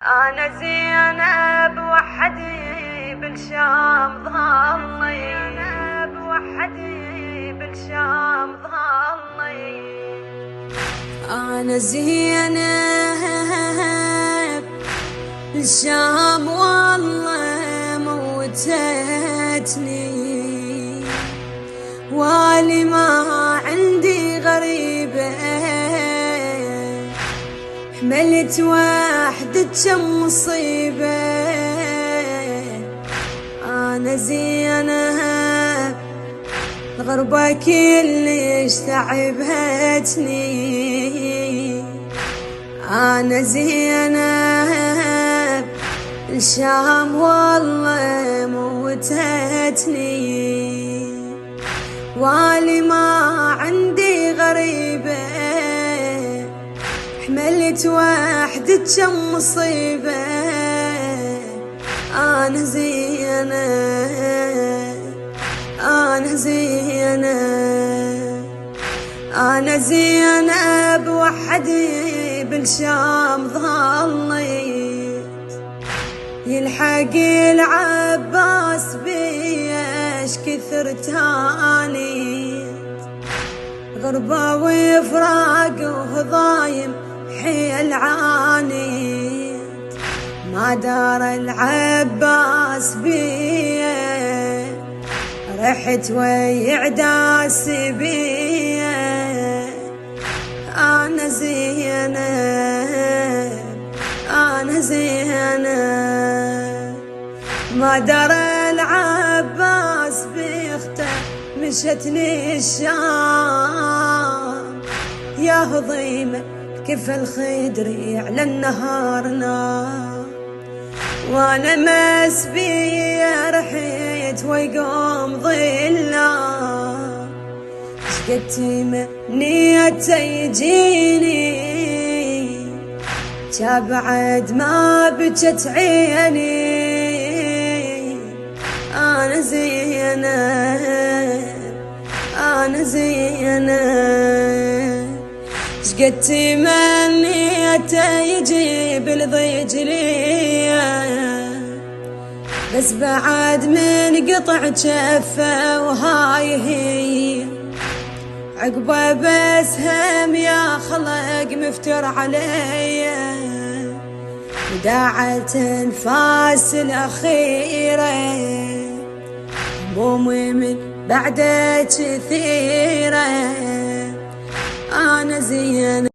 أنا زينب وحدي بالشام ظلي، زينب وحدي بالشام ظلي. أنا زينب بالشام والله موتتني، والي ما عندي غريبة حملت وحدك كم مصيبة. أنا زينب الغربة كلش تعبتني، أنا زينب الشام والله موتتني، والي ما عندي غريبة حملت وحدك كم مصيبة. أنا زينب، أنا زينب، أنا زينب وحدي بالشام ظليت، يلحق العباس بيش كثر تانيت، غربة وفراق وهضايم حيل عانيت، ما دار العباس بيه رحت ويعداس بيه. أنا زينب، أنا زينب، ما دار العباس بيخته مشت للشام، يا هضيمة كيف الخدري على النهار نار، وانا مسبية رحيت ويقوم ظلام، شقد تمنيت يجيني بعد ما بجت عيني. أنا زينب، أنا زينب، شقد تمنيت يجيب الضيج لي، بس بعد من قطع جفه وهاي هي عقبه بسهم يا خلق مفتر علي، وداعت انفاس الاخيره همومي من بعد كثيره. أنا زينب.